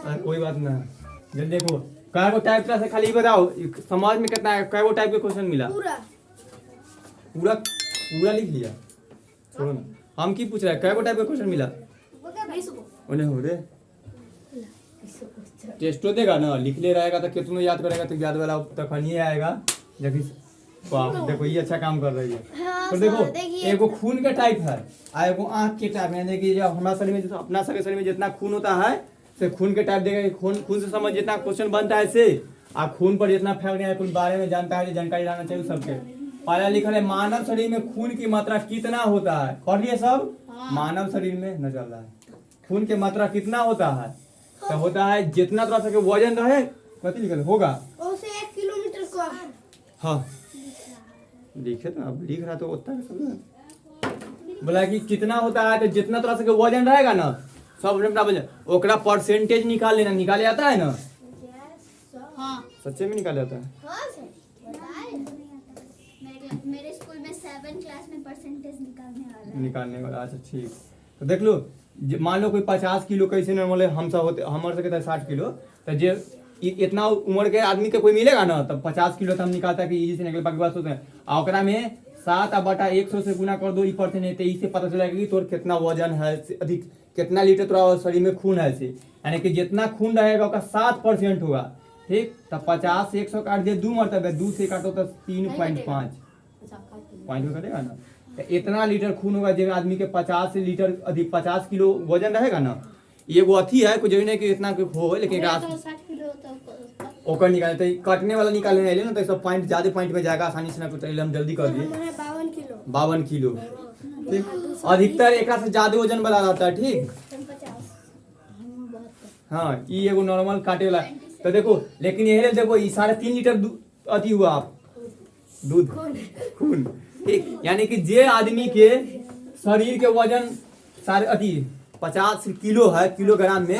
कोई बात ना। जब देखो कै गो टाइप का से खाली बताओ समाज में कितना कै गो टाइप के क्वेश्चन मिला? पूरा पूरा पूरा लिख लिया। छोड़ो ना, हम की पूछ रहे हैं कै गो टाइप का क्वेश्चन मिला? उन्हें हो रे टेस्टो देगा ना, लिख ले रहेगा तो कितना याद करेगा तो याद वाला तक नहीं आएगा। जबकि वाह देखो ये अच्छा काम कर रही है। हाँ, तो देखो देखिए एगो खून के टाइप है और एगो आँख के टाइप है। देखिए जब हमारा शरीर में अपना शरीर में जितना खून होता है से खून के टाइप देगा। खून खून से समझ जितना क्वेश्चन बनता है से और खून पर जितना फैक्ट है कुछ बारे में जानता है, जानकारी रहना चाहिए सबके। पहला लिखा है मानव शरीर में खून की मात्रा कितना होता है। पढ़ लिए सब? मानव शरीर में न चल रहा है खून की मात्रा कितना होता है तो होता है जितना थोड़ा सा वजन रहे कति लिखल होगा उसे 1 किलोमीटर कम। हाँ लिखे तो अब लिख रहा तो उतना सब बोला कि कितना होता है तो जितना थोड़ा सा वजन रहेगा ना सब वजन ओकरा परसेंटेज निकाल लेना। निकाले आता है ना? हाँ सच्चे में निकाले आता है। हाँ सर मेरे स्कूल में 7 क्लास में परसेंटेज निकालने वाला। अच्छा ठीक तो देख लो मान लो कोई 50 किलो कैसे नॉर्मल है हम सब होते हमारे से 60 किलो तो जे इतना उम्र के आदमी के कोई मिलेगा ना तब 50 किलो तो हम निकालता है कि इजी से निकल बाकी बात होता है। और ओकरा में 7/100 से गुना कर दो ई परसेंट है तो इससे पता चलेगा कि तोर कितना वजन है अधिक कितना लीटर तोरा शरीर में खून है से यानी कि जितना खून रहेगा उसका 7% होगा। ठीक तो 50 से 100 काट दिए 2 मरतबे 2 से काटो तो 3.5 पॉइंट में कटेगा ना तो इतना लीटर खून होगा जिस आदमी के 50 लीटर अधिक 50 किलो वजन रहेगा ना। ये वो अथी है कुछ नहीं कि इतना हो लेकिन ओकर निकालते कटने वाला निकालने ना तो सब पॉइंट ज्यादा पॉइंट में जाएगा आसानी से ना कुछ हम जल्दी कर दिए। 52 किलो ठीक अधिकतर एक से ज्यादा वजन वाला रहता है। ठीक हाँ ये एगो नॉर्मल काटे वाला तो देखो लेकिन ये देखो ये 3.5 लीटर अथी हुआ आप दूध खून ठीक यानी कि जे आदमी के शरीर के वजन 50 किलो है किलोग्राम में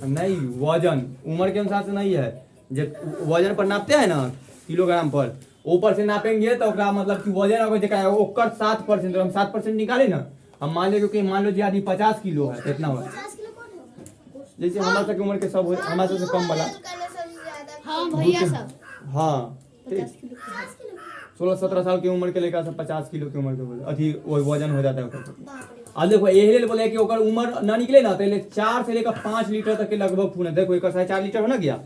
नहीं वजन उम्र के अनुसार से नहीं है। जब वजन पर नापते हैं ना किलोग्राम पर ऊपर से नापेंगे तो मतलब कि वजन अगर देखा ओकर 7% हम 7% निकाले ना हम मान ले क्योंकि मान लो जी आदमी 50 किलो है इतना हुआ जैसे हमारे तक उम्र के सब हमारे से कम वाला हाँ भैया सब हाँ ठीक 16-17 साल की उम्र के लेकर 50 किलो की उम्र के अथी वजन हो जाता है। अब देखो यही बोले कि ओकर उम्र ना निकले ना तो 4 से लेकर 5 लीटर तक के लगभग खून है। देखो एक 4.5 लीटर हो ना गया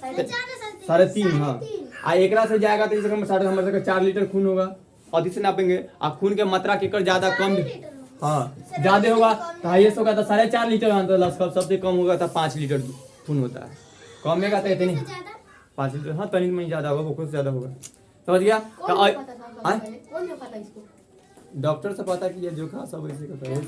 3.5 हाँ आ एकरा से जाएगा तो हमारे 4 लीटर खून होगा अति से नापेंगे। आ खून के मात्रा के ज्यादा कम हाँ ज्यादा होगा तो हाईएस्ट होगा तो 4.5 लीटर सबसे कम होगा तो 5 लीटर खून होता है। कम होगा तो इतनी 5 लीटर हाँ तनी में ज्यादा होगा कुछ ज्यादा होगा समझ गया। डॉक्टर से पता कि ये जो खा सब ऐसे करता है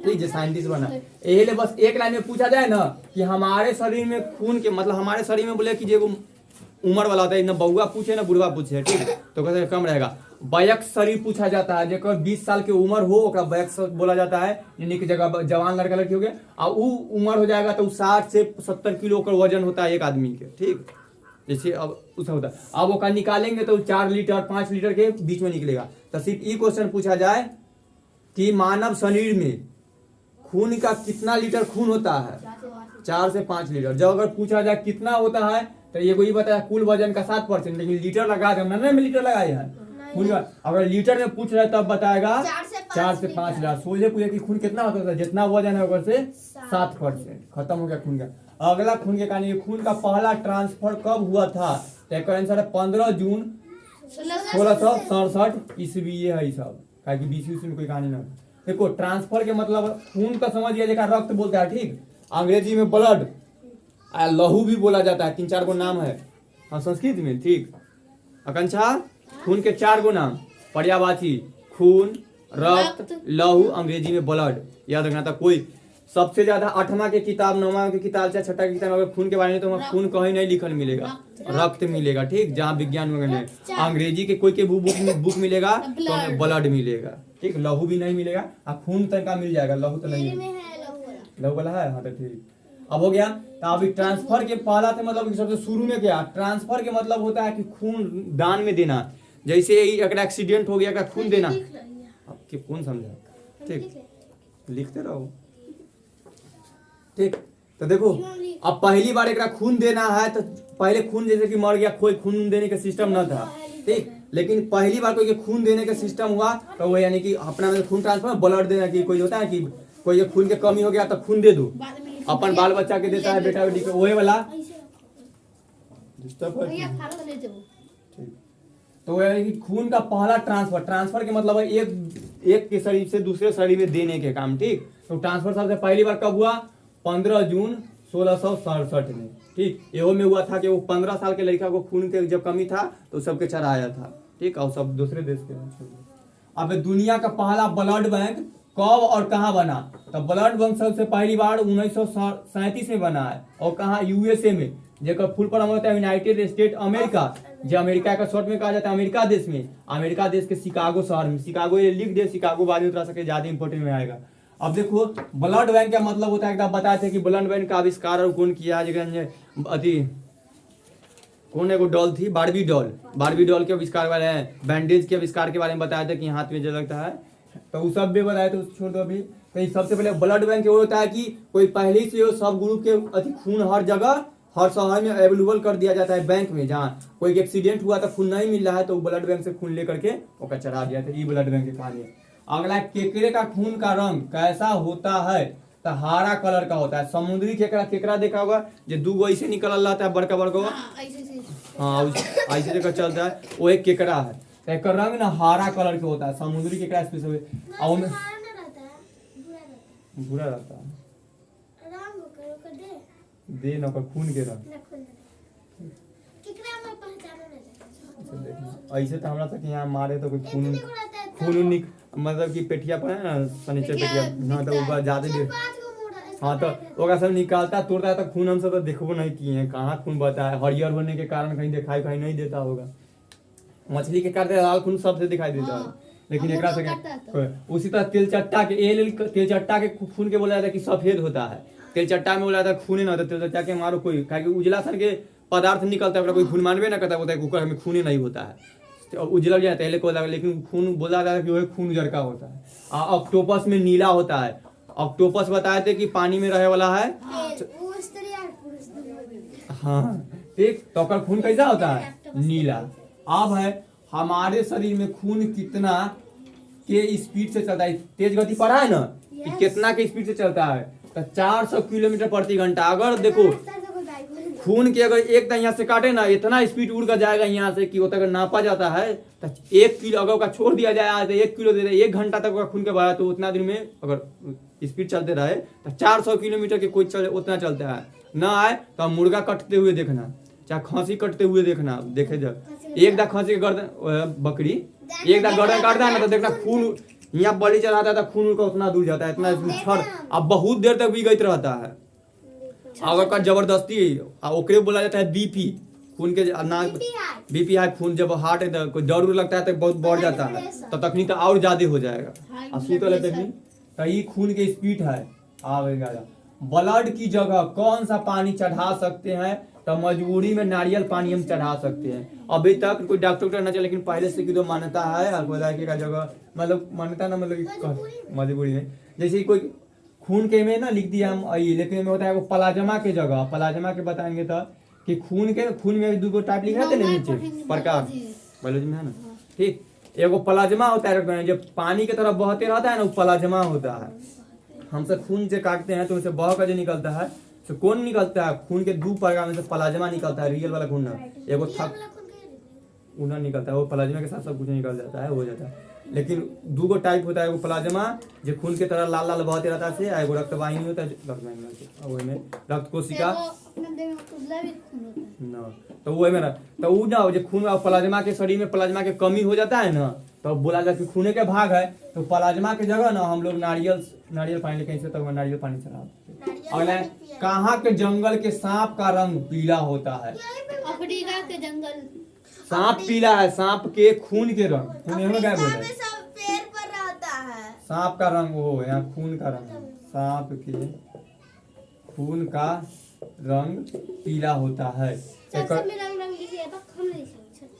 ठीक है साइंटिस्ट बना यही ले बस एक लाइन में पूछा जाए ना कि हमारे शरीर में खून के मतलब हमारे शरीर में बोले कि जो उम्र वाला होता है ना बउआ पूछे ना बुढ़वा पूछे ठीक तो कैसे कम रहेगा। वयस्क शरीर पूछा जाता है जेकर 20 साल की उम्र हो ओकरा वयस्क बोला जाता है यानी कि जगह जवान लड़का लड़की हो गया और वो उम्र हो जाएगा तो 60 से 70 किलो का वजन होता है एक आदमी के। ठीक जैसे अब उसका होता है अब वो निकालेंगे तो 4 लीटर 5 लीटर के बीच में निकलेगा। तो सिर्फ ये क्वेश्चन पूछा जाए कि मानव शरीर में खून का कितना लीटर खून होता है 4 से 5 लीटर। जब अगर पूछा जाए कितना होता है तो ये कोई बताया कुल वजन का 7% लेकिन लीटर लगा दे हमने में लीटर लगाया है खून का अगर लीटर में पूछ रहा है तब बताएगा 4 से 5 लीटर। सोचे पूछे कि खून कितना होता है जितना वजन है उधर से 7% खत्म हो गया खून का। अगला खून के कहानी खून का पहला ट्रांसफर कब हुआ था तो आंसर है 15 जून 1667 ईस्वी। ये है सब क्या कि 20 ईस्वी में कोई कहानी ना। देखो ट्रांसफर के मतलब खून का समझ लिया जैसा रक्त बोलता है ठीक अंग्रेजी में ब्लड लहू भी बोला जाता है 3-4 गो नाम है हाँ संस्कृत में ठीक। आकांक्षा खून के 4 गो नाम पर्यायवाची खून रक्त लहू अंग्रेजी में ब्लड याद रखना था। कोई सबसे ज्यादा 8वां के किताब 9वां के किताब चाहे 6ठा की किताब अगर खून के बारे में तो वहाँ खून कहीं नहीं लिखल मिलेगा रक्त मिलेगा ठीक जहाँ विज्ञान वगैरह में अंग्रेजी के कोई के बुक मिलेगा तो ब्लड मिलेगा ठीक लहू भी नहीं मिलेगा और खून तक का मिल जाएगा लहू तो नहीं लहू वाला है हाँ तो ठीक। अब हो गया तो अभी ट्रांसफर के पहला से मतलब सबसे शुरू में क्या ट्रांसफर के मतलब होता है कि खून दान में देना। जैसे अगर एक्सीडेंट हो गया का खून देना आपके कौन समझा ठीक लिखते रहो ठीक। तो देखो अब पहली बार एक खून देना है तो पहले खून जैसे कि मर गया कोई खून देने का सिस्टम न था, ठीक। लेकिन पहली बार कोई के खून देने का सिस्टम हुआ तो वो यानी कि अपना में खून ट्रांसफर ब्लड देना की कोई होता है कि कोई खून के कमी हो गया तो खून दे दो, अपन बाल बच्चा के देता है बेटा बेटी को, वही वाला भैया फाड़ो ले जाओ। तो वो यानी कि खून का पहला ट्रांसफर के मतलब है एक के शरीर से दूसरे शरीर में देने के काम, ठीक। तो ट्रांसफर सबसे पहली बार कब हुआ? 15 जून 1667 में, ठीक। एहो में हुआ था कि वो 15 साल के लड़का को खून के जब कमी था तो सबके चढ़ाया था, ठीक। और सब दूसरे देश के। अब दुनिया का पहला ब्लड बैंक कब और कहाँ बना? तो ब्लड बैंक सबसे पहली बार 1937 में बना है, और कहाँ? यूएसए में, जेकर फुल फॉर्म होता है यूनाइटेड स्टेट अमेरिका, जो अमेरिका का शॉर्ट में कहा जाता है अमेरिका देश में, अमेरिका देश के शिकागो शहर में। शिकागो ये लिख दे, शिकागो बाद में उतरा सके ज्यादा इंपोर्टेंट में आएगा। अब देखो ब्लड बैंक का मतलब होता है, एकदम बताए थे कि ब्लड बैंक का आविष्कार और कौन किया, अति कौन एगो डॉल थी, बारबी डॉल के आविष्कार वाले हैं, बैंडेज के आविष्कार के बारे में बताया था कि हाथ में जो लगता है, तो वो सब भी बताया तो छोड़ दो अभी। तो सबसे पहले ब्लड बैंक वो होता है कि कोई पहले से सब ग्रुप के अति खून हर जगह हर शहर में अवेलेबल कर दिया जाता है बैंक में। जहाँ कोई एक्सीडेंट हुआ तो खून नहीं मिल रहा है तो ब्लड बैंक से खून लेकर के वो चढ़ा दिया था, ये ब्लड बैंक के कहानी है। अगला, केकड़े का खून का रंग कैसा होता है? तो हरा कलर का होता है। समुद्री केकड़ा देखा होगा जो दूगो ऐसे निकल रहता है बड़का हाँ ऐसे जगह चलता है, वो एक केकड़ा है। तो एक रंग ना हरा कलर के होता है, समुद्री केकड़ा स्पेशल। बुरा रहता है दे न खून के रंग ऐसे तो हमरा तक यहाँ मारे तो कोई खून मतलब कि पेटिया पर है ना, फर्नीचर पेटिया, हाँ तो ऊपर ज्यादा देर, हाँ तो वो सब निकालता तोड़ता है तो खून हम सब तो देखबो नहीं किए हैं, कहाँ खून बता है। हरियर होने के कारण कहीं दिखाई कहीं नहीं देता होगा। मछली के काटते लाल खून सबसे दिखाई देता है, लेकिन एक से उसी तरह तेलचट्टा के खून के बोला जाता है कि सफेद होता है। तेलचट्टा में बोला जाता है खून ना होता, तेलचट्टा के मारो कोई उजला सन के पदार्थ निकलता है, कोई खून मानवे ना करता बोलता है कुकर हमें खून नहीं होता है, उजल जाता है को लगा, लेकिन खून बोला जाता है कि वही खून जड़ का होता है। ऑक्टोपस में नीला होता है। ऑक्टोपस बताए थे कि पानी में रहे वाला है, हाँ ठीक। तो खून कैसा होता है? नीला। अब है हमारे शरीर में खून कितना के स्पीड से चलता है, तेज गति पर है ना कि कितना के स्पीड से चलता है? तो 400 किलोमीटर प्रति घंटा। अगर देखो खून के अगर एक यहाँ से काटे ना, इतना स्पीड उड़ कर जाएगा यहाँ से कि वो तक नापा जाता है तो 1 किलो अगर छोड़ दिया जाए तो 1 किलो दे दे, 1 घंटा तक खून के बहा तो उतना दिन में अगर स्पीड चलते रहे तो 400 किलोमीटर के कोई उतना चलता है। ना आए तो मुर्गा कटते हुए देखना, चाहे खसी कटते हुए देखना, देखे जब एक दा खसी के गर्दन बकरी एक दा गर्दन काटता है ना तो देखना खून यहाँ बलि चढ़ाता है तो खून का उतना दूर जाता है, इतना छड़ अब बहुत देर तक भी गईत रहता है। अगर का जबरदस्ती ओकरे बोला जाता है बीपी, खून के ना बीपी हाई, खून जब हार्ट कोई डर उड़ लगता है तो बहुत बढ़ जाता है, तो तखनी तो और ज्यादा हो जाएगा। और सूतल है तखनी तो ये खून के स्पीड है। आवेगा ब्लड की जगह कौन सा पानी चढ़ा सकते हैं? तो मजबूरी में नारियल पानी हम चढ़ा सकते हैं। अभी तक कोई डॉक्टर न चले, लेकिन पहले से की तो मान्यता है का जगह मतलब मान्यता ना मतलब मजबूरी में, जैसे कोई खून के में ना लिख दिया हम आई, लेकिन में होता है वो प्लाज्मा के जगह, प्लाज्मा के बताएंगे तो कि खून में 2 टाइप लिखा है ना नीचे प्रकार बायोलॉजी में है ना, ठीक। एगो प्लाज्मा होता है जो पानी की तरफ बहते रहता है ना, वो प्लाज्मा होता है। हमसे खून से काटते हैं तो उसे बह कर जो निकलता है तो कौन निकलता है? खून के 2 प्रकार में से प्लाज्मा निकलता है, रियल वाला खून ना, एगो खून निकलता है, वो प्लाज्मा के साथ सब कुछ निकल जाता है, हो जाता है। लेकिन 2 टाइप होता है, वो प्लाज्मा जो खून के तरह लाल लाल बहते रहता है, एगो रक्तवाहिनी होता है, रक्त कोशिका ना, तो वो में तो वो ना जो खून प्लाज्मा के शरीर में प्लाज्मा के कमी हो जाता है ना, तो बोला जाता है कि खूने के भाग है, तो प्लाज्मा के जगह ना हम लोग नारियल पानी कैसे तो नारियल पानी चढ़ा। अगला, कहाँ के जंगल के सांप का रंग पीला होता है? अफ्रीका के जंगल। सांप पीला है, सांप के खून के रंग, पेड़ पर रहता है। सांप का रंग वो यहाँ खून का रंग, सांप के खून का रंग पीला होता है।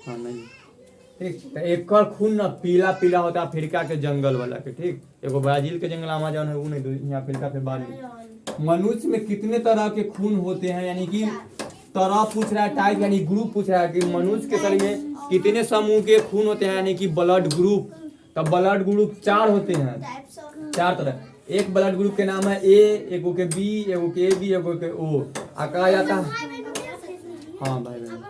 हाँ नहीं ठीक, तो एक खून ना पीला पीला होता है अफ्रीका के जंगल वाला के, ठीक। एगो ब्राजील के जंगल अमेज़न है वो नहीं, यहाँ अफ्रीका के बाली मनुष्य में कितने तरह के खून होते हैं, यानी कि तरह पूछ रहा है, टाइप यानी ग्रुप पूछ रहा है कि मनुष्य के शरीर में कितने समूह के खून होते हैं, यानी कि ब्लड ग्रुप। तो ब्लड ग्रुप 4 होते हैं, 4 तरह। एक ब्लड ग्रुप के नाम है ए, एगो के बी, एगो के बी, एगो के ओ। कहा जाता है हाँ भाई बहन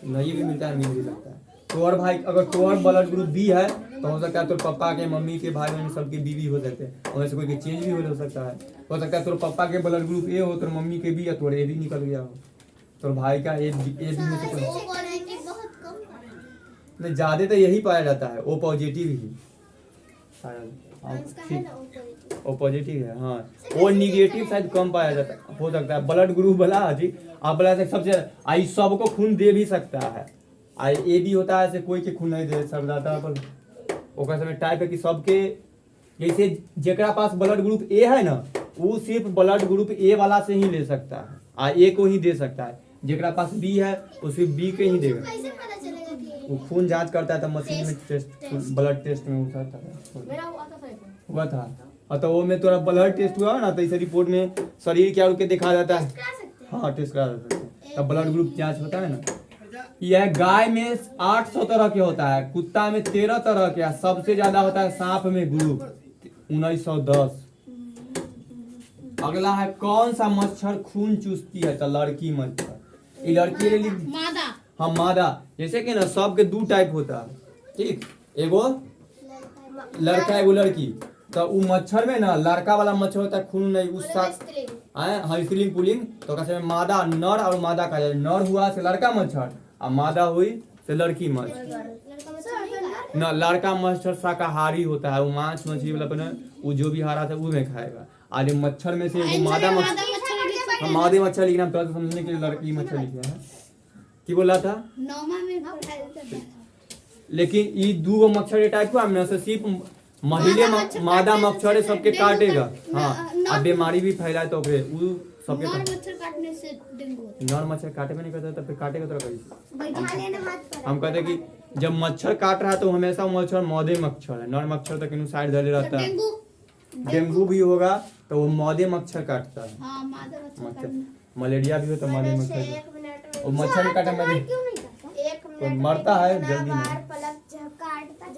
नहीं भी मिलता है, मिल भी सकता है। तोर भाई अगर तोर ब्लड ग्रुप बी है तो हो सकता है तोर पापा के, मम्मी के, भाई बहन सबके बी भी हो सकते हैं, और ऐसे कोई के चेंज भी हो सकता है। हो सकता है तोर पापा के ब्लड ग्रुप ए हो, तोर मम्मी के बी, या तोर ए भी निकल गया हो, तोर भाई का ए बी में से कोई नहीं। ज्यादा तो यही पाया जाता है, ओ पॉजिटिव ही शायद, ओ पॉजिटिव है हाँ। ओ निगेटिव शायद कम पाया जाता है, हो सकता है। ब्लड ग्रुप वाला जी आप बोला सबसे आई सबको खून दे भी सकता है। आई ए भी होता है, ऐसे कोई के खून नहीं दे सकता, पर ओकर समय टाइप है कि सबके, जैसे जेकरा पास ब्लड ग्रुप ए है ना, वो सिर्फ ब्लड ग्रुप ए वाला से ही ले सकता है, आ ए को ही दे सकता है। जेकरा पास बी है वो सिर्फ बी के ही देगा। वो खून जांच करता है, तो मशीन में टेस्ट, ब्लड टेस्ट में हुआ था और तो वो में तोरा ब्लड टेस्ट हुआ ना, तो इस रिपोर्ट में शरीर क्या के दिखा जाता है, हाँ टेस्ट करा सकते हैं, तब ब्लड ग्रुप जांच होता है ना। यह गाय में 800 तरह के होता है, कुत्ता में 13 तरह के, सबसे ज्यादा होता है सांप में ग्रुप 1910। अगला है कौन सा मच्छर खून चूसती है, तो लड़की मच्छर। ये लड़की के लिए मादा, हाँ मादा। जैसे कि ना सबके 2 टाइप होता है, ठीक, एगो लड़का एगो लड़की। तो वो मच्छर में ना लड़का वाला मच्छर होता है, खून नहीं उस हाँ स्त्रीलिंग पुल्लिंग, तो कैसे मादा, नर और मादा कहा जाए। नर हुआ से लड़का मच्छर और मादा हुई से लड़की मच्छर। न लड़का मच्छर शाकाहारी होता है, वो मांस मछली वाला बना, वो जो भी हरा था वो में खाएगा। आज मच्छर में से वो मादा मच्छर, मादे मच्छर लिखना तो समझने के लिए लड़की मच्छर लिखा है। की बोला था नौमा में पढ़ाया जाता है। लेकिन ये 2 मच्छर के टाइप हुआ में से सिर्फ महिले मादा मच्छर सबके काटेगा, हाँ अब बीमारी भी फैलाए तो फिर वो सबके मच्छर काटने से डेंगू होता है। नर मच्छर काटे में नहीं करता, तो फिर काटेगा तो हाथ हम कहते हैं कि जब मच्छर काट रहा है तो हमेशा मच्छर मादे मच्छर है, नर मच्छर तो किन्हीं साइड धरे रहता है। डेंगू भी होगा तो वो मादे मच्छर काटता है, हाँ मादा मच्छर मच्छर। काटने। मलेरिया भी हो तो मादे मच्छर, 1 मिनट और मच्छर नहीं काटे में तो मरता है जल्दी में।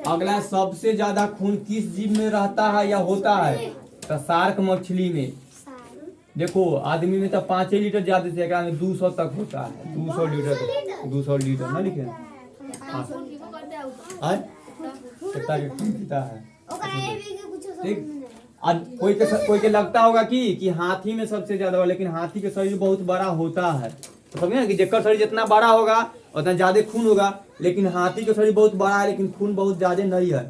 अगला सबसे ज्यादा खून किस जीव में रहता है या होता है, तो शार्क मछली में। देखो आदमी में तो 5 लीटर ज्यादा से एकरा में 200 तक होता है, 200 लीटर, 200 लीटर ना लिखे कितना के खून पीता है, ठीक। आज कोई के लगता होगा कि हाथी में सबसे ज्यादा, लेकिन हाथी के शरीर बहुत बड़ा होता है, तो समझे ना कि जेकर शरीर जितना बड़ा होगा उतना ज्यादा खून होगा। लेकिन हाथी का शरीर बहुत बड़ा है लेकिन खून बहुत ज्यादा नहीं है।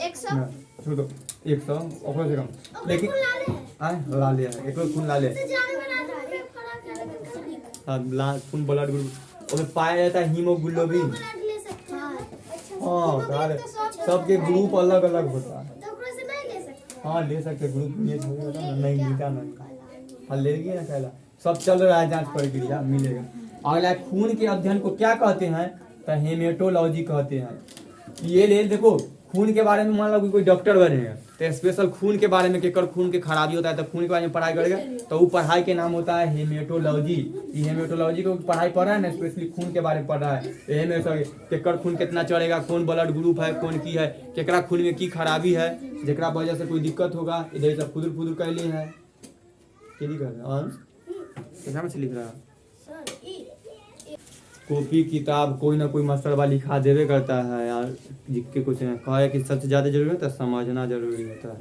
100 छोड़ दो 100 ओकरो से कम, लेकिन ला ले एक खून ला ले, हाँ खून ब्लड ग्रुप उसमें पाया जाता है हीमोग्लोबिन। हाँ सबके ग्रुप अलग अलग होता है, हाँ ले सकते ग्रुप नहीं मिलता नहीं, हाँ ले गए ना कहला, सब चल रहा है जांच प्रक्रिया, मिलेगा। अगला खून के अध्ययन को क्या कहते हैं, तो हेमेटोलॉजी कहते हैं। ये ले देखो खून के बारे में मान लो कोई डॉक्टर बनेगा तो स्पेशल खून के बारे में केकर खून के खराबी होता है तो खून के बारे में पढ़ाई करेगा, तो वो पढ़ाई के नाम होता है हेमेटोलॉजी। ये हेमेटोलॉजी को पढ़ाई पढ़ रहा है ना, स्पेशली खून के बारे में पढ़ रहा है। केकर खून कितना चढ़ेगा, कौन ब्लड ग्रुप है, कौन की है, केकरा खून में की खराबी है, जेकरा वजह से कोई दिक्कत होगा। इधर सब फुदुर फुदुर कर लिए है, लिख रहा से लिख रहा कॉपी किताब कोई ना कोई मास्टर वाला लिखा देवे करता है यार, लिख के कुछ नहीं कहा है कि सबसे ज़्यादा जरूरी होता है समझना जरूरी होता है।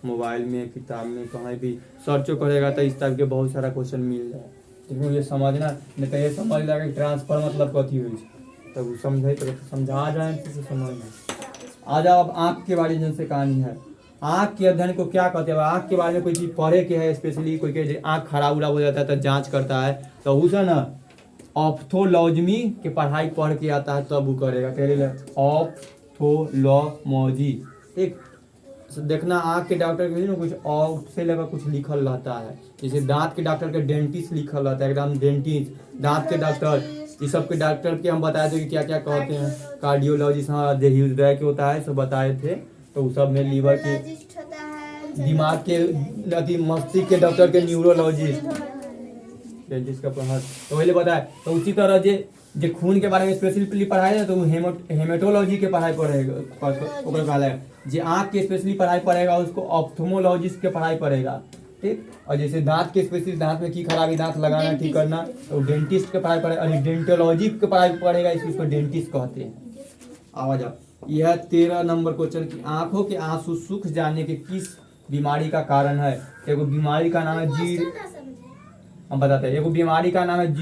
मोबाइल में किताब में कहीं भी सर्चो करेगा तो इस टाइप के बहुत सारा क्वेश्चन मिल जाए, लेकिन ये समझना नहीं तो ये समझ लगा कि ट्रांसफर मतलब कथी हुई तब वो समझे तो समझा जाए तो समझना। आ जाओ अब आँख के बारे में जिनसे कहानी है। आँख के अध्ययन को क्या कहते हैं, आँख के बारे में कोई चीज़ पढ़े के है, स्पेशली कोई के आँख खराब उराब हो जाता है तो जाँच करता है, तो उसे ना ऑप्थोलॉजी के पढ़ाई पढ़ के आता है तब वो करेगा। कह रहे ऑप्थोलॉजी, ठीक। देखना आँख के डॉक्टर के ना कुछ ऑफ से लेकर कुछ लिखल रहता है, जैसे दांत के डॉक्टर के डेंटिस्ट लिखल रहता है, एकदम डेंटिस्ट दांत के डॉक्टर। इस सब के डॉक्टर के हम बताए थे कि क्या क्या कहते हैं, कार्डियोलॉजिस्ट हाँ हृदय के होता है सब बताए थे, तो उस सब में लीवर की दिमाग के अति मस्तिष्क के डॉक्टर के न्यूरोलॉजिस्ट डेंटिस्ट का पढ़ा तो पहले बताया। तो उसी तरह जे खून के बारे में स्पेशली पढ़ाई है तो वो हेमेटोलॉजी के पढ़ाई पढ़ेगा ओकरा कहला है। जे आँख के स्पेशली पढ़ाई पढ़ेगा उसको ऑप्थोमोलॉजिस्ट के पढ़ाई पढ़ेगा, ठीक। और जैसे दांत के स्पेशली दांत में की खराबी, दांत लगाना ठीक करना, तो डेंटिस्ट के पढ़ाई पढ़ेगा। और डेंटोलॉजी के पढ़ाई पढ़ेगा, इसको डेंटिस्ट कहते हैं। आवाज आप यह 13 नंबर क्वेश्चन की आंखों के आंसू सूख जाने के किस बीमारी का कारण है। एगो बीमारी का नाम है हम बताते हैं। एगो बीमारी का नाम है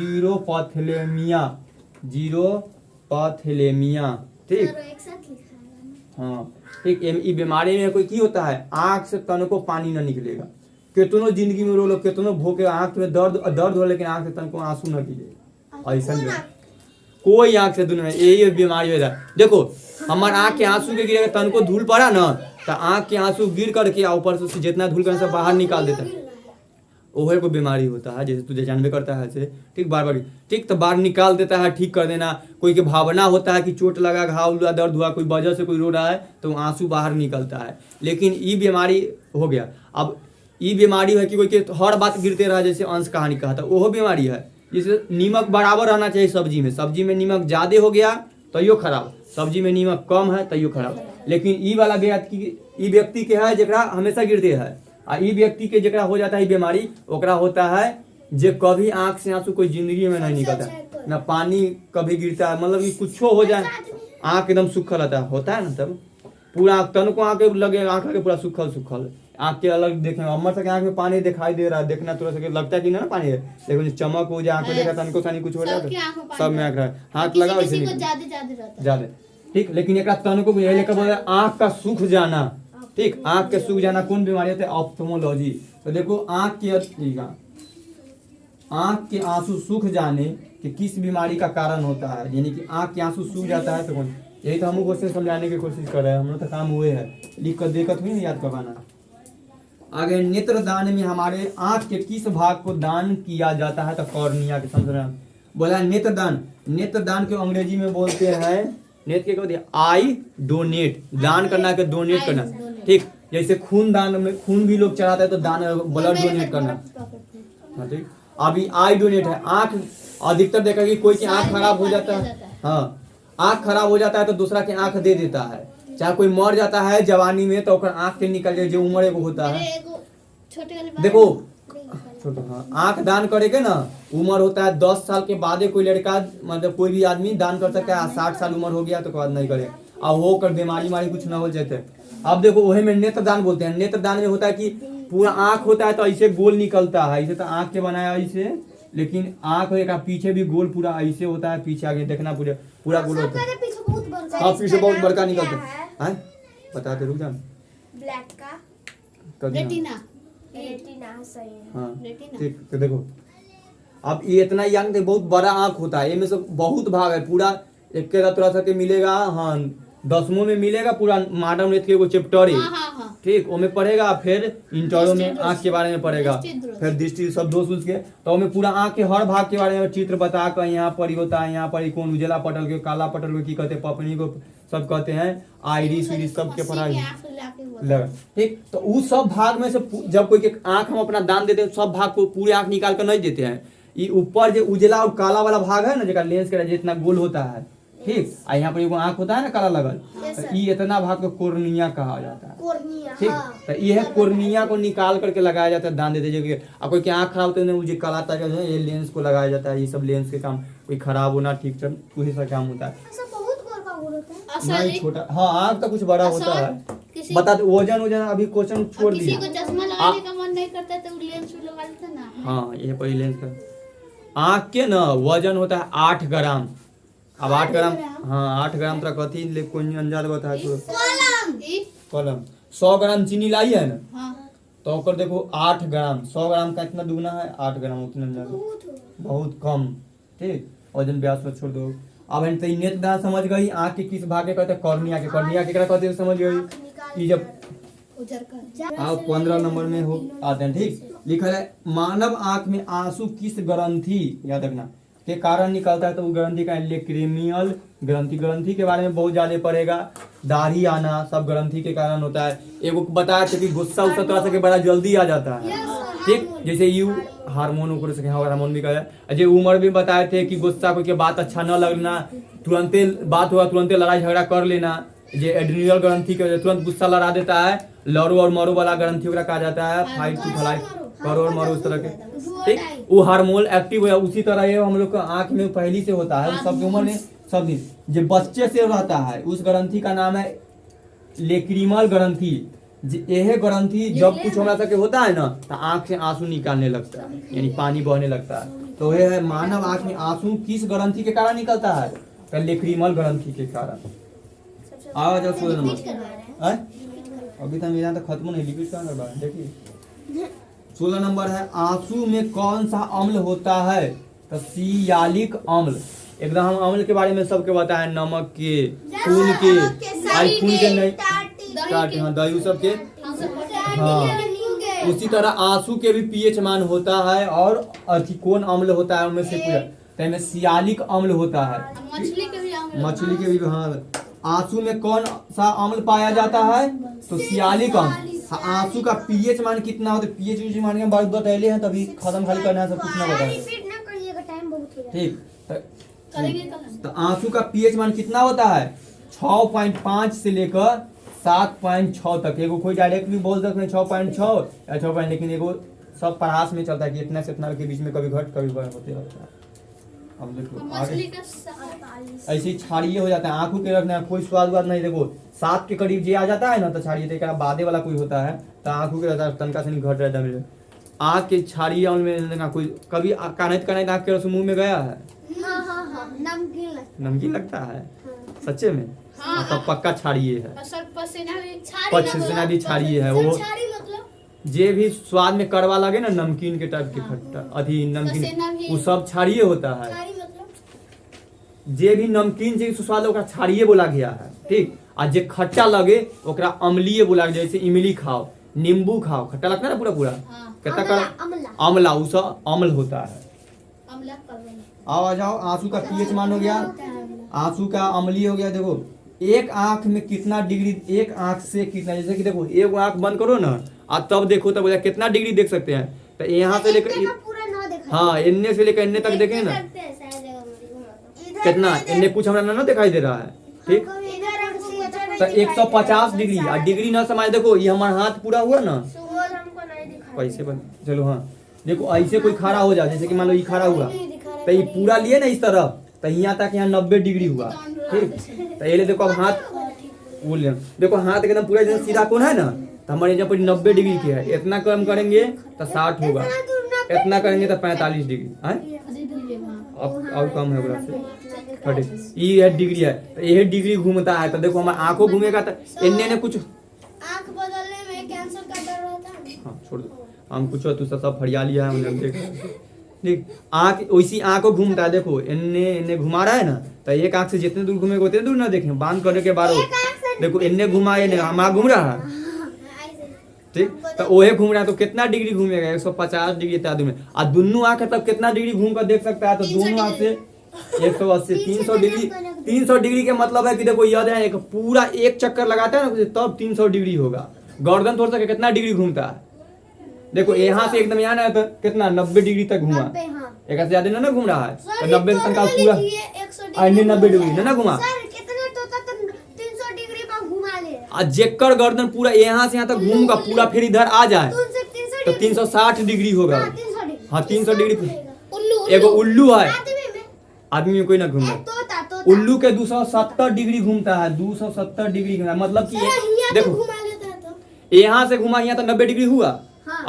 जीरोपैथेलेमिया, ठीक। हाँ ठीक। ई बीमारी में कोई की होता है, आंख से तनको पानी न निकलेगा। कितनो जिंदगी में रो लो, कितनो भूखे, आंख में दर्द हो, लेकिन आंख से तनको आंसू न गिरे। ऐसा कोई आंख से दुनिया में यही बीमारी होता है। देखो हमारे आंख के आंसू के गिरे तनको धूल पड़ा ना, तो आंख के आंसू गिर करके ऊपर से जितना धूल करने से बाहर निकाल देता है, वो को बीमारी होता है। जैसे तुझे जानबे करता है ऐसे, ठीक। बार बार ठीक, तो बाहर निकाल देता है, ठीक कर देना। कोई के भावना होता है कि चोट लगा, घाव हुआ, दर्द हुआ, कोई वजह से कोई रो रहा है तो आंसू बाहर निकलता है। लेकिन ये बीमारी हो गया। अब ये बीमारी है कि कोई के हर बात गिरते रहा, जैसे अंश कहानी कहा था, वो बीमारी है। जैसे नीमक बराबर रहना चाहिए सब्जी में नीमक ज्यादा हो गया तो यो खराब, सब्जी में नीमक कम है तो यो खराब। लेकिन ई वाला व्यक्ति के है जरा हमेशा गिरते है। आ ई व्यक्ति के जरा हो जाता है बीमारी, ओकरा होता है जे कभी आंख से आंसू कोई जिंदगी में नहीं निकलता, ना पानी कभी गिरता है, मतलब कि कुछ हो जाए आंख एकदम सूखल होता है ना, तब पूरा तन को आंख लगे, आंख लगे पूरा सूखल आंख के अलग देखें। अमर से आंख में पानी दिखाई दे रहा है, देखना थोड़ा सा लगता है कि ना पानी है, लेकिन चमक हो जाए आंख में देखा तनको सानी कुछ हो जाए सब में आंख रहा हाथ लगा वैसे ज्यादा, ठीक। लेकिन एक तनको लेकर बोल आंख का सूख जाना, ठीक। आंख के सूख जाना कौन बीमारी होती है, ऑप्थोमोलॉजी। तो देखो आंख के आंसू सूख जाने के किस बीमारी का कारण होता है, यानी कि आंख के आंसू सूख जाता है तो कौन। यही तो हम क्वेश्चन समझाने की कोशिश कर रहे हैं, हम लोग तो काम हुए है, लिख कर देखत हुई ना, याद करवाना। आगे नेत्रदान में हमारे आंख के किस भाग को दान किया जाता है, तो कॉर्निया के समझना बोला। नेत्रदान के अंग्रेजी में बोलते हैं नेत्र के आई डोनेट, दान करना के डोनेट करना, ठीक। जैसे खून दान में खून भी लोग चढ़ाते हैं तो दान ब्लड डोनेट करना, ठीक। अभी आई डोनेट है। आंख अधिकतर देखा कि कोई की आंख खराब हो जाता है, हाँ आंख खराब हो जाता है तो दूसरा के आंख दे देता है। चाहे कोई मर जाता है जवानी में तो आंख के निकल जाए, जो उम्र एगो होता है। देखो हाँ, आंख दान करेगा ना, उम्र होता है 10 साल के बाद कोई लड़का मतलब कोई भी आदमी दान कर सकता है। 60 साल उम्र हो गया तो बाद नहीं करे, और हो कर बीमारी कुछ ना हो जाते। अब देखो वही में नेत्रदान बोलते हैं। नेत्रदान में होता है कि पूरा आंख होता है तो ऐसे गोल निकलता है, ऐसे तो आंख के बनाया ऐसे, लेकिन आंख एक पीछे भी गोल पूरा ऐसे होता है, पीछे आगे देखना पूरा गोल होता है। हाँ पीछे बहुत बड़का निकलता है, बताते रुक जान। ब्लैक का रेटिना सही है। हाँ ठीक। तो देखो अब ये इतना यंग बहुत बड़ा आंख होता है, इनमें से बहुत भाग है, पूरा एक थोड़ा सा के मिलेगा। हाँ 10वीं में मिलेगा पूरा मॉडर्न मैथ के एगो चैप्टर है, ठीक। वो में पढ़ेगा, फिर इंटरों में आंख के बारे में पढ़ेगा, फिर दृष्टि सब दोष के, तो में पूरा आंख के हर भाग के बारे में चित्र बता कर यहाँ पर ही होता है, यहाँ पर ही कौन उजला पटल के काला पटल को की कहते हैं, पपनी को सब कहते हैं, आइरिस उरिस सब के पढ़ाई लगा, ठीक। तो उस सब भाग में से जब कोई के आंख हम अपना दान देते हैं, सब भाग को पूरे आंख निकाल कर नहीं देते हैं। ये ऊपर जो उजला और काला वाला भाग है ना, जगह लेंस के जितना गोल होता है, ठीक। और यहाँ पर एगो आंख होता है ना काला लगल, तो ये इतना भाग को कोर्निया कहा जाता है, ठीक। तो ये है कोर्निया को निकाल करके लगाया जाता है, दान देते जगह। और कोई की आंख खराब होते हैं मुझे काला तक ये लेंस को लगाया जाता है। ये सब लेंस के काम, कोई खराब होना ठीक चल वही सा काम होता है, नहीं छोटा। हाँ आंख तो कुछ बड़ा होता है। बता दो वजन अभी क्वेश्चन छोड़ दिया। किसी को चश्मा लगाने का मन नहीं करता तो लेंस लगा लेता ना। हाँ ये पहले लेंस का आंख के ना वजन होता है 8 ग्राम। अब 8 ग्राम, हाँ 8 ग्राम तक कथी ले कोई अंदाज बताया तो कलम 100 ग्राम चीनी लाई है ना, तो ओकर देखो 8 ग्राम, 100 ग्राम का इतना दुगना है, 8 ग्राम उतना अंदाज बहुत कम, ठीक। वजन ब्यास पर छोड़ दो। अब हम नेत्रदान समझ गई। आंख के किस भाग के कहते हैं, कॉर्निया के। कॉर्निया के कहते हैं समझ गई। ये जब आप 15 नंबर में हो आते हैं, ठीक। लिखा है मानव आंख में आंसू किस ग्रंथि, याद रखना, के कारण निकलता है, तो वो ग्रंथि का लेक्रीमियल ग्रंथि ग्रंथि के बारे में बहुत ज्यादा पड़ेगा। दाढ़ी आना सब ग्रंथि के कारण होता है। एगो बताया था कि गुस्सा उस्सा थोड़ा सा बड़ा जल्दी आ जाता है, ठीक, जैसे यू हार्मोन हार्मोन भी कहा। जो उम्र भी बताए थे कि गुस्सा को के बात अच्छा न लगना, तुरंते बात हुआ तुरंते लड़ाई झगड़ा कर लेना। जो एड्रिनल ग्रंथि के तुरंत गुस्सा लड़ा देता है, लड़ो और मरो वाला ग्रंथि ओकरा कहा जाता है, फाइट टू फ्लाइट, करो और मरो, उस तरह के, ठीक, वो हार्मोन एक्टिव है। उसी तरह ये हम लोग का आंख में पहली से होता है, सबकी उम्र में सब दिन जो बच्चे से रहता है उस ग्रंथि का नाम है लेक्रिमल ग्रंथि। यह ग्रंथि जब कुछ हमरा सबके होता है ना तो आंख से आंसू निकालने लगता है, यानी पानी बहने लगता है। तो यह है मानव आंख में आंसू किस ग्रंथि के कारण निकलता है? तो लेक्रिमल ग्रंथि के कारण। आओ जाओ 16 नंबर। अभी तो मेरा तो खत्म नहीं, रिपीट करना है, देखिए 16 नंबर है, आंसू में कौन सा अम्ल होता है? तो सियालिक अम्ल। एकदम हम अम्ल के बारे में सबके बताए, नमक के, खून के, खून के नहीं, हाँ दही सब के, हाँ। उसी तरह आंसू के भी पीएच मान होता है और अथी कौन अम्ल होता है उनमें से पूरा, तो इनमें सियालिक अम्ल होता है। मछली के भी हाँ। आंसू में कौन सा अम्ल पाया जाता है? तो सियालिक अम्ल। आंसू का पीएच मान कितना होता है? पीएच मान के बात बतैले हैं, तभी खत्म खाली करना है, सब कुछ ना बताए, ठीक। तो आंसू का पीएच मान कितना होता है? 6.5 से लेकर 7.6 तक। एगो कोई डायरेक्ट भी बोल सकते हैं 6.6 या 6, लेकिन एगो सब परास में चलता है कि इतना से इतना के बीच में कभी घट कभी बढ़ होते रहता है। अब देखो आगे ऐसे ही क्षारीय हो जाता है। आंखों के रखना कोई स्वाद नहीं, देखो 7 के करीब जे आ जाता है ना तो क्षारीय, तो बादे वाला कोई होता है तो आंखों के रहता है तनका से नहीं घट रहता है। आँख के क्षारीय में कोई कभी कानत आँख के रस मुंह में गया है? नमकीन लगता है सच्चे में? हाँ, तब पक्का क्षारीय है। पसीना भी क्षारीय है। वो जे भी स्वाद में कड़वा लगे ना, नमकीन के टाइप के खट्टा अथी नमकीन, वो सब क्षारीय होता है। जे भी नमकीन जे स्वाद ओकरा क्षारीय बोला गया है, ठीक। आ जे खट्टा लगे ओकरा अम्लीय बोला गया। जैसे इमली खाओ, नींबू खाओ, खट्टा लगता है ना पूरा कितना कर अम्ला, वो सब अम्ल होता है। आओ आ जाओ, आंसू का पीएच मान हो गया, आंसू का अम्लीय हो गया। देखो एक आंख में कितना डिग्री, एक आंख से कितना, जैसे कि देखो एक आंख बंद करो ना और तब देखो तब कितना डिग्री देख सकते हैं। तो यहाँ से लेकर हाँ इन्ने से लेकर इन्ने तक देखें ना कितना, इन्ने कुछ हमारा ना दिखाई दे रहा है, ठीक। तो 150 डिग्री और डिग्री ना समझ, देखो ये हमारा हाथ पूरा हुआ ना, कैसे बन, चलो हाँ देखो ऐसे कोई खड़ा हो जाए, जैसे कि मान लो ये खड़ा हुआ तो ये पूरा लिए ना इस तरफ, तो यहाँ तक यहाँ 90 डिग्री हुआ, ठीक। तो ये देखो अब हाथ बोल लिया, देखो हाथ एकदम पूरा एकदम सीधा कौन है ना, तो हमारे यहाँ पर 90 डिग्री की है। इतना कम करेंगे तो 60 होगा, इतना करेंगे तो 45 डिग्री है, अब कम है बड़ा से, ये डिग्री है। तो ये डिग्री घूमता है, तो देखो हमारा आंखों घूमेगा तो इन्ने कुछ आंख बदलने में कैंसर का डर रहता है। हाँ छोड़ दो, हम कुछ तू सब हरियाली है हम देख, ठीक। आँख वैसी आंखों घूमता है, देखो इन्ने इन्ने घुमा रहा है ना, तो एक आंख से जितने दूर घूमेगा उतने दूर ना देखें, बांध करने के बाद देखो इन्ने घुमा, इन्ने हमारा घूम रहा है, ठीक। तो ओहे घूम रहा है तो कितना डिग्री घूमेगा? 150 डिग्री इत्यादि में। और दोनों आंख है तब कितना डिग्री घूम कर देख सकता है? तो दोनों आंख से 180 300 डिग्री। 300 डिग्री के मतलब है कि देखो याद है एक पूरा एक चक्कर लगाता है ना तब 300 डिग्री होगा। गर्दन थोड़ा सा कितना डिग्री घूमता है? देखो यहाँ से एकदम यहाँ ना तो कितना 90 डिग्री तक घुमा, एक से ज्यादा ना घूम रहा है, तो 90 तक का पूरा 90 डिग्री ना घुमा। जेकर गर्दन पूरा यहाँ से यहाँ तक घूमगा पूरा फिर इधर आ जाए तो 360 डिग्री होगा। हाँ 300 डिग्री। एगो उल्लू है, आदमी में कोई ना घूमे, उल्लू के 270 डिग्री घूमता है, 270 डिग्री घूमता है, मतलब कि देखो यहाँ से घुमा यहाँ तो 90 डिग्री हुआ,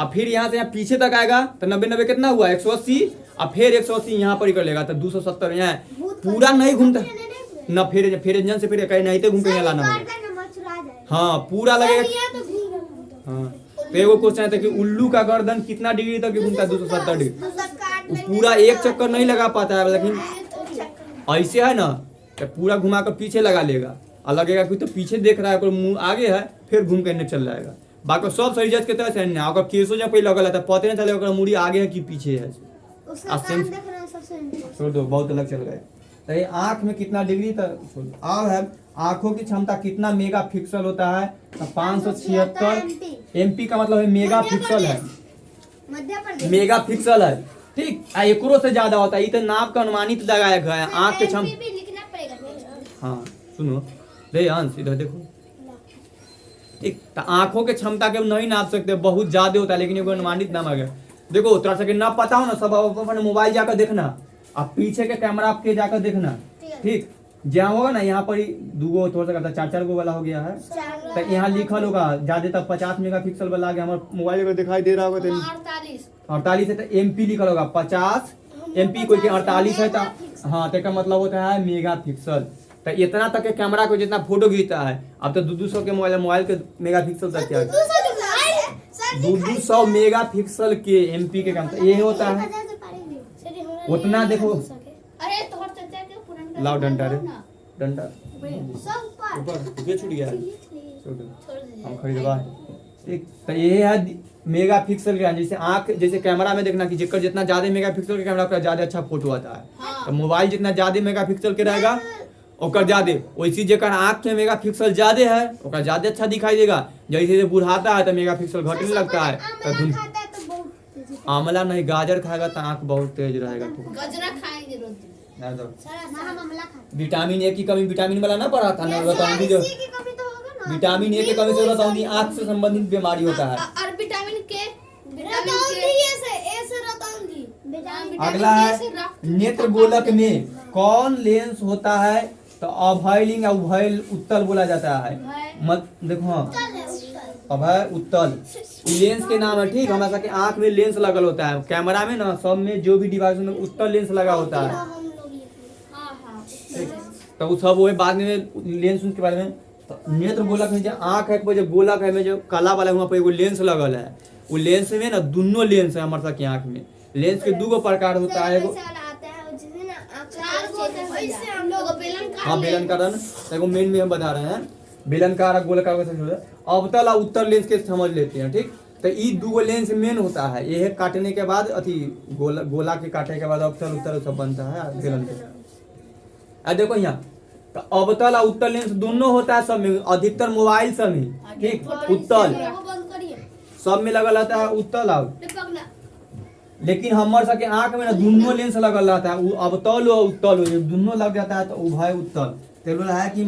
और फिर यहाँ से यहाँ पीछे तक आएगा तो 90 कितना हुआ 180, और फिर 180 यहाँ पर ही कर लेगा तो 270 यहाँ पूरा नहीं घूमता न, फिर इंजन से फिर कहीं नहीं तो घूम के यहाँ लाना होगा। हाँ पूरा लगेगा। हाँ तो एगो क्वेश्चन था कि उल्लू का गर्दन कितना डिग्री तक घूमता है? 270 डिग्री। पूरा एक चक्कर नहीं लगा पाता है, लेकिन ऐसे है ना तो पूरा घुमा कर पीछे लगा लेगा, और लगेगा कि तो पीछे देख रहा है, मुंह आगे है फिर घूम कर चल जाएगा। बाकी सब सही के तरह से अगर केसो जब पहले लगल है तो पता नहीं चलेगा मुड़ी आगे है कि पीछे है। छोड़ दो बहुत अलग चल गए। तो ये आंख में कितना डिग्री तक अब है आंखों की क्षमता कितना मेगा पिक्सल होता है? तो 576 MP का मतलब है मेगा पिक्सल है, मध्य प्रदेश। मेगा पिक्सल है। ठीक, एकरो से ज्यादा होता है। ये तो नाप का अनुमानित लगाया गया है। आंख के क्षमता, भी लिखना पड़ेगा। हाँ सुनो रे अंश इधर देखो। ठीक, तो आंखों के क्षमता के नहीं नाप सकते, बहुत ज्यादा होता है, लेकिन एगो अनुमानित नाम आ गया। देखो थोड़ा सा ना पता हो ना, सब अपन मोबाइल जाकर देखना, अब पीछे के कैमरा आपके जाकर देखना। ठीक, जहाँ होगा ना यहाँ पर दूगो थोड़ा सा करता 4-4 गो वाला हो गया है, तो यहाँ लिखल होगा ज्यादातर 50 मेगा पिक्सल वाला आ गया। हमारे मोबाइल अगर दिखाई दे रहा होगा तो 48 है, तो MP लिखल होगा 50 MP, कोई के 48 है तो हाँ, तो का मतलब होता है मेगा पिक्सल। तो इतना तक के कैमरा को जितना फोटो खींचता है, अब तो 200 के मोबाइल के मेगा पिक्सल तक क्या 200 मेगा पिक्सल के MP के कैमरा ये होता है। उतना देखो, अरे तोहर चाचा के पुरान लाओ डंडा रे, ना डंडा सब ऊपर ये छूट गया है, छोड़ दे। हम खरीदवा। ठीक, तो ये है मेगा पिक्सल का। जैसे आंख, जैसे कैमरा में देखना कि जेकर जितना ज्यादा मेगा पिक्सल के कैमरा, ज्यादा अच्छा फोटो आता है। हाँ। तो मोबाइल जितना ज्यादा मेगा पिक्सल के रहेगा ओकर ज्यादा, वैसी जेकर आंख में मेगा पिक्सल ज्यादा है ओकर ज्यादा अच्छा दिखाई देगा। जैसे जैसे बुढ़ाता है तो मेगा पिक्सल घटने लगता है। तो आंवला नहीं, गाजर खाएगा तो आंख बहुत तेज रहेगा। गजरा खाएंगे रोज दिन। विटामिन ए की कमी, विटामिन वाला ना पढ़ा था ना, रतौंधी जो विटामिन ए की कमी से रतौंधी आंख से संबंधित बीमारी होता है। और विटामिन के अगला है नेत्र गोलक में कौन लेंस होता है? तो अभयलिंग या उभयल उत्तल बोला जाता है। मत देखो हाँ, अभय उत्तल लेंस के नाम है। ठीक, हमारा सबके आंख में लेंस लगल होता है, कैमरा में ना सब में जो भी डिवाइस में उत्तल लेंस लगा होता है। तो वो सब वो बाद में लेंस के बारे में। तो नेत्र गोलक में जो आंख है, जो गोलक है में जो काला वाला वहाँ पर एगो लेंस लगल है, वो लेंस में ना दोनों लेंस है हमारे सबके आंख में। लेंस के दो प्रकार होता है, एगो हाँ बेलनकार, एगो मेन में हम बता रहे हैं बेलनकार गोलाकार अवतल और उत्तर लेंस के समझ लेते हैं। ठीक, तो ये दो लेंस मेन होता है। ये काटने के बाद अथी गोला के काटने के बाद अवतल उत्तर सब बनता है बेलन के। देखो यहाँ तो अवतल और उत्तर लेंस दोनों होता है सब में, अधिकतर मोबाइल सब में। ठीक, उत्तल सब में लगल रहता है उत्तल और, लेकिन हमारे सबके आंख में ना दोनों लेंस लगल रहता है, अवतल और उत्तल दोनों लग जाता है तो उभय उत्तल। तो है कि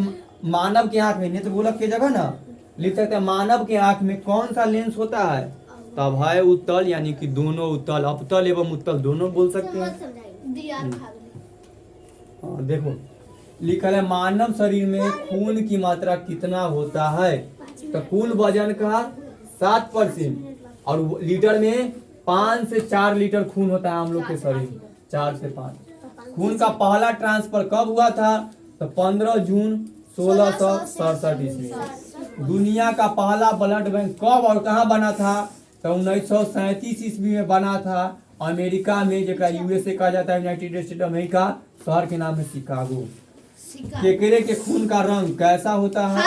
मानव के आंख में नेत्र गोलक की जगह ना लिख सकते हैं मानव के आंख में कौन सा लेंस होता है? तो अभय उत्तल, यानी कि दोनों उत्तल, अपतल एवं उत्तल दोनों बोल सकते हैं। हाँ देखो लिखा है मानव शरीर में खून की मात्रा कितना होता है? तो कुल वजन का 7% और लीटर में 5 से 4 लीटर खून होता है हम लोग के शरीर, 4 से 5। खून का पहला ट्रांसफर कब हुआ था? तो 15 जून 1667 ईस्वी। दुनिया का पहला ब्लड बैंक कब और कहाँ बना था? तो 1937 ईस्वी में बना था अमेरिका में, जेका USA कहा जाता है, यूनाइटेड स्टेट अमेरिका। शहर के नाम है शिकागो। केकड़े के खून का रंग कैसा होता है?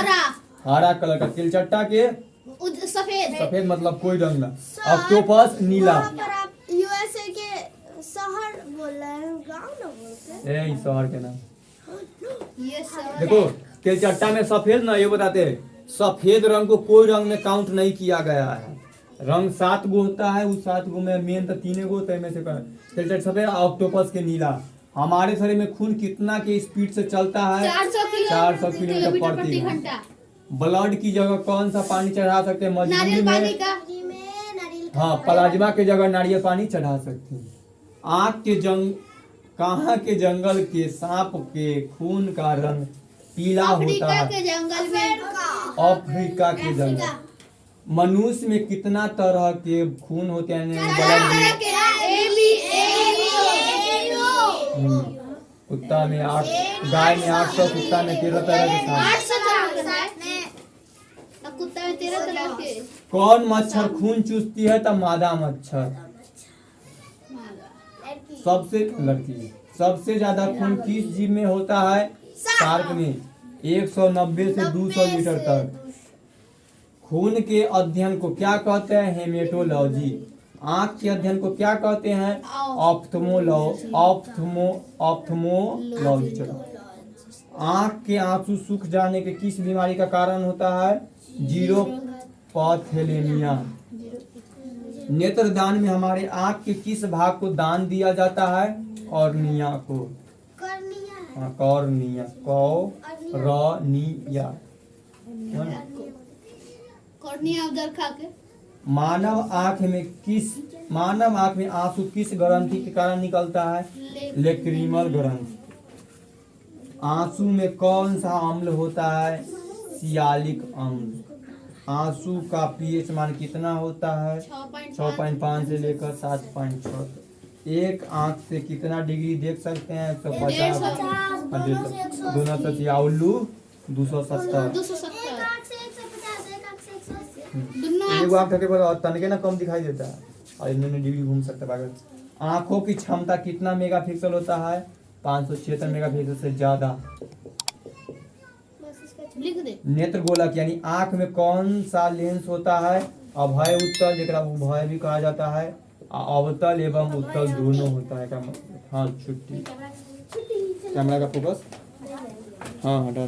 हरा कलर का। तिलचट्टा के सफेद मतलब कोई रंग ना। ऑक्टोपस नीला। USA के शहर बोल रहे हैं, गांव ना बोलते हैं। शहर के नाम देखो, तिलचट्टा में सफेद ना, ये बताते हैं सफेद रंग को कोई रंग में काउंट नहीं किया गया है। रंग 7 गो होता है, उस 7 गो में मेन तो 3 गो होता है, में से तिलचट्टा सफेद, ऑक्टोपस के नीला। हमारे शरीर में खून कितना के स्पीड से चलता है? 400 किलोमीटर प्रति घंटा। ब्लड की जगह कौन सा पानी चढ़ा सकते हैं? मजबूरी में हाँ, प्लाज्मा के जगह नारियल पानी चढ़ा सकते हैं। आँख के कहाँ के जंगल के सांप के खून का रंग पीला होता है? अफ्रीका के जंगल। मनुष्य में कितना तरह के खून होते हैं? कुत्ता में 8, गाय में 800, कुत्ता में 13 तरह के। कौन मच्छर खून चूसती है? तो मादा मच्छर। सबसे ज्यादा खून किस जीव में होता है? शार्क में, 190 से 200 लीटर तक। खून के अध्ययन को क्या कहते हैं? हेमेटोलॉजी। आँख के अध्ययन को क्या कहते हैं? ऑप्थमोलॉजी। चलो, आँख के आंसू सूख जाने के किस बीमारी का कारण होता है? जीरोपैथेलेमिया। नेत्रदान में हमारे आँख के किस भाग को दान दिया जाता है? कॉर्निया को। हाँ, कॉर्निया। कॉर्निया। कॉर्निया उधर खा के मानव आँख में आंसू किस ग्रंथि के कारण निकलता है? लेक्रिमल ग्रंथि। आंसू में कौन सा अम्ल होता है? सियालिक अम्ल। आंसू का पीएच मान कितना होता है? 6.5 से लेकर 7.6। एक आंख से कितना डिग्री देख सकते हैं? 150। दोनों से उल्लू 270। 270 एगो आँख ढके पर तनके ना कम दिखाई देता है और इन्होंने डिग्री घूम सकता है। पागल। आँखों की क्षमता कितना मेगापिक्सल होता है? 576 मेगापिक्सल से ज्यादा। लिख दे। नेत्र गोलक यानी आँख में कौन सा लेंस होता है? अभय उत्तल, जेकरा उभय भी कहा जाता है। अवतल एवं उत्तल दोनों होता है। क्या मतलब? हाँ, छुट्टी। कैमरा का फोकस। हाँ, हटा।